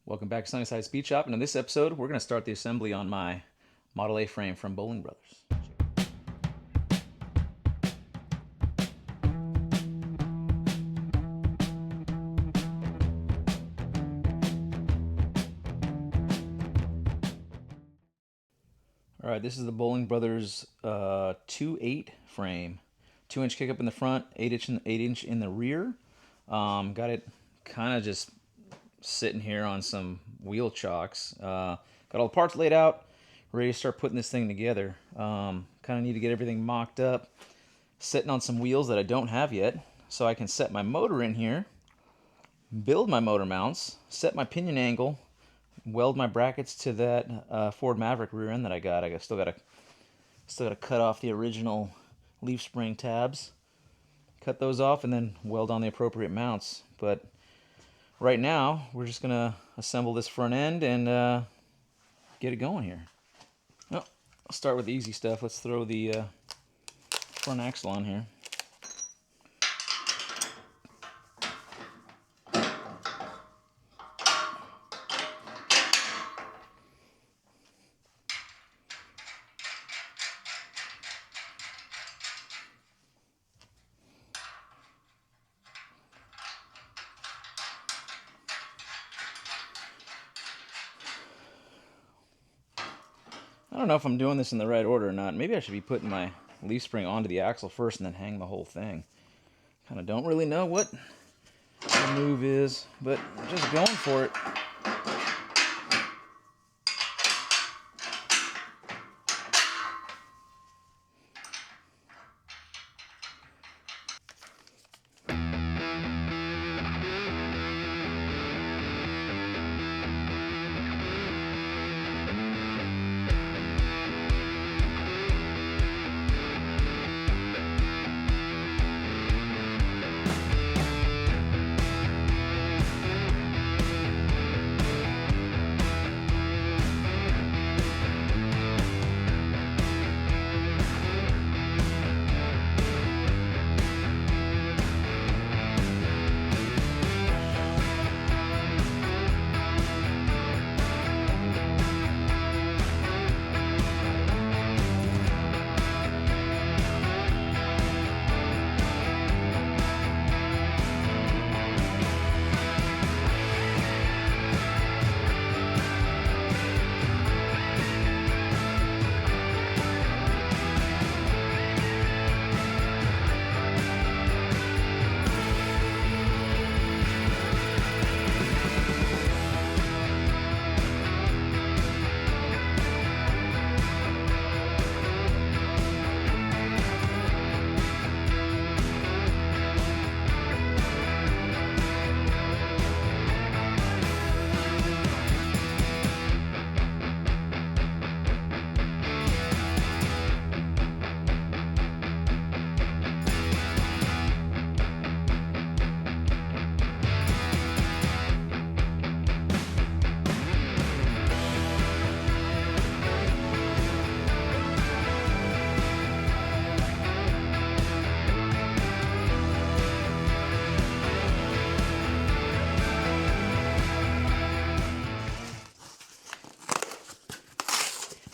Welcome back to Sunnyside Speed Shop, and in this episode, we're going to start the assembly on my Model A frame from Boling Brothers. All right, this is the Boling Brothers 2.8 frame, 2-inch kick up in the front, 8-inch in the rear. Got it kind of just sitting here on some wheel chocks. Got all the parts laid out, ready to start putting this thing together. Kind of need to get everything mocked up, sitting on some wheels that I don't have yet, so I can set my motor in here, build my motor mounts, set my pinion angle, weld my brackets to that Ford Maverick rear end that I got. Still gotta cut off the original leaf spring tabs, cut those off, and then weld on the appropriate mounts. But right now, we're just gonna assemble this front end and get it going here. Well, I'll start with the easy stuff. Let's throw the front axle on here. I don't know if I'm doing this in the right order or not. Maybe I should be putting my leaf spring onto the axle first and then hang the whole thing. Kind of don't really know what the move is, but just going for it.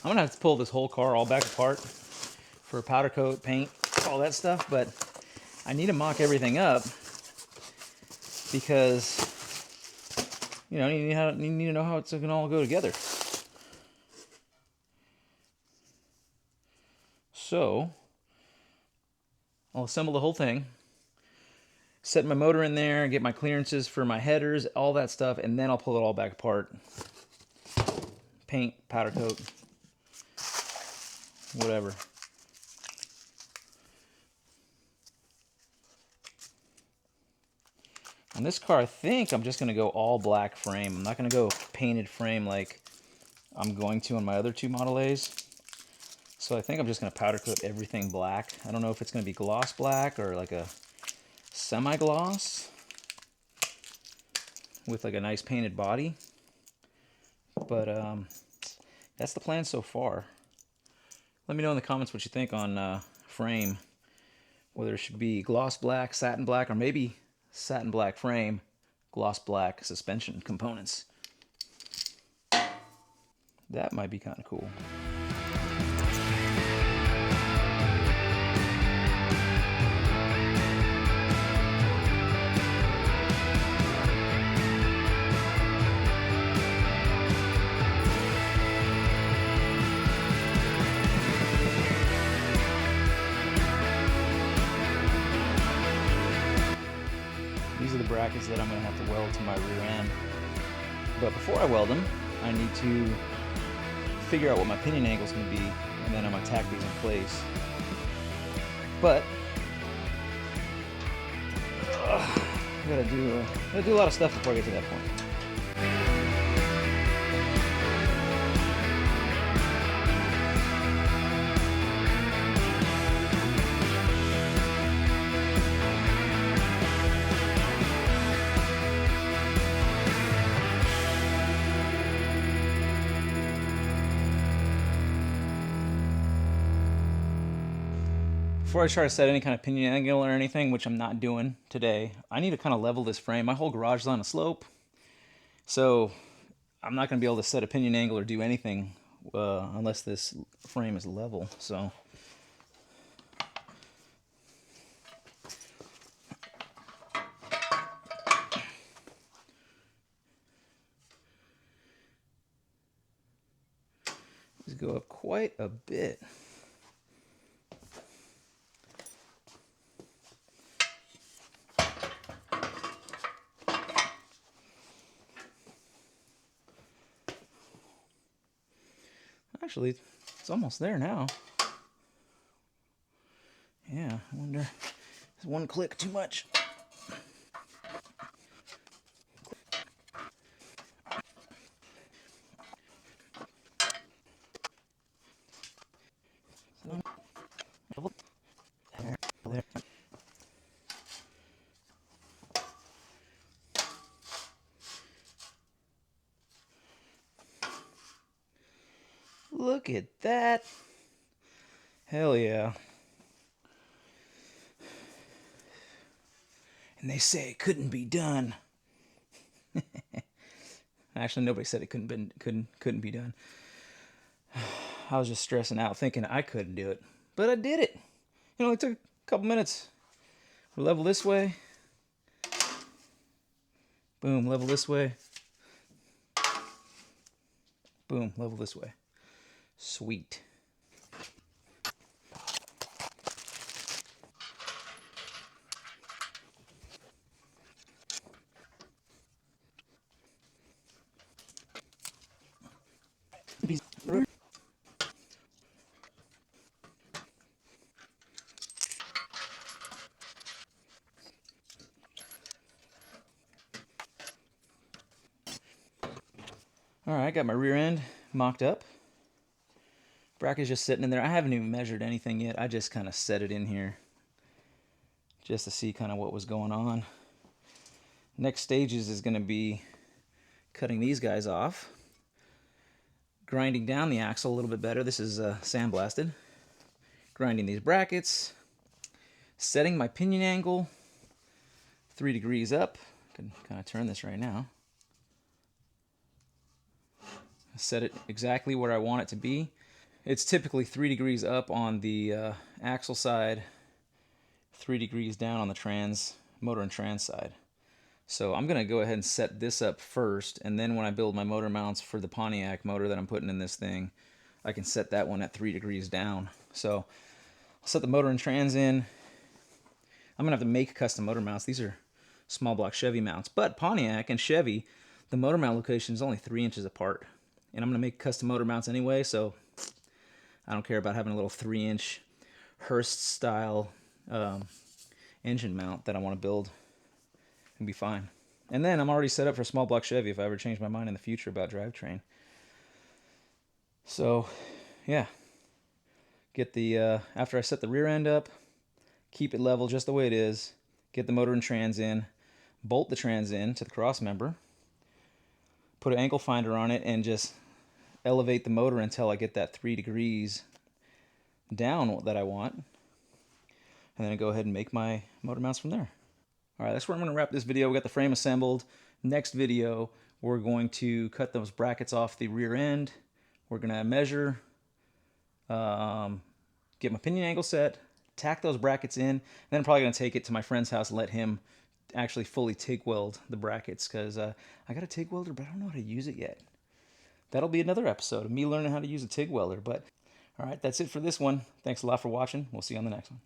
I'm gonna have to pull this whole car all back apart for powder coat, paint, all that stuff, but I need to mock everything up because, you know, you need to know how it's gonna all go together. So, I'll assemble the whole thing, set my motor in there, get my clearances for my headers, all that stuff, and then I'll pull it all back apart. Paint, powder coat, whatever. On this car, I think I'm just going to go all black frame. I'm not going to go painted frame like I'm going to on my other two Model A's. So I think I'm just going to powder coat everything black. I don't know if it's going to be gloss black or like a semi-gloss with like a nice painted body. But that's the plan so far. Let me know in the comments what you think on frame. Whether it should be gloss black, satin black, or maybe satin black frame, gloss black suspension components. That might be kind of cool. These are the brackets that I'm going to have to weld to my rear end. But before I weld them, I need to figure out what my pinion angle is going to be, and then I'm going to tack these in place. But I gotta do a lot of stuff before I get to that point. Before I try to set any kind of pinion angle or anything, which I'm not doing today, I need to kind of level this frame. My whole garage is on a slope, so I'm not going to be able to set a pinion angle or do anything unless this frame is level. So these go up quite a bit. Actually, it's almost there now. Yeah, I wonder, is one click too much? Look at that. Hell yeah. And they say it couldn't be done. Actually, nobody said it couldn't be done. I was just stressing out thinking I couldn't do it. But I did it. It only took a couple minutes. We level this way. Boom, level this way. Boom, level this way. Sweet. Alright, I got my rear end mocked up. Bracket's just sitting in there. I haven't even measured anything yet. I just kind of set it in here just to see kind of what was going on. Next stages is going to be cutting these guys off, grinding down the axle a little bit better. This is sandblasted. Grinding these brackets, setting my pinion angle 3 degrees up. I can kind of turn this right now. Set it exactly where I want it to be. It's typically 3 degrees up on the axle side, 3 degrees down on the motor and trans side. So I'm going to go ahead and set this up first, and then when I build my motor mounts for the Pontiac motor that I'm putting in this thing, I can set that one at 3 degrees down. So I'll set the motor and trans in. I'm going to have to make custom motor mounts. These are small block Chevy mounts, but Pontiac and Chevy, the motor mount location is only 3 inches apart. And I'm going to make custom motor mounts anyway, so I don't care about having a little 3-inch Hurst-style engine mount that I want to build. It'll be fine. And then I'm already set up for small block Chevy if I ever change my mind in the future about drivetrain. So, yeah. Get the after I set the rear end up, keep it level just the way it is, get the motor and trans in, bolt the trans in to the cross member, put an angle finder on it, and just elevate the motor until I get that 3 degrees down that I want, and then I go ahead and make my motor mounts from there. All right, that's where I'm going to wrap this video. We got the frame assembled. Next video, we're going to cut those brackets off the rear end, We're going to measure, get my pinion angle set, tack those brackets in, and then I'm probably going to take it to my friend's house and let him actually fully TIG weld the brackets, because I got a TIG welder, but I don't know how to use it yet. That'll be another episode of me learning how to use a TIG welder. But all right, that's it for this one. Thanks a lot for watching. We'll see you on the next one.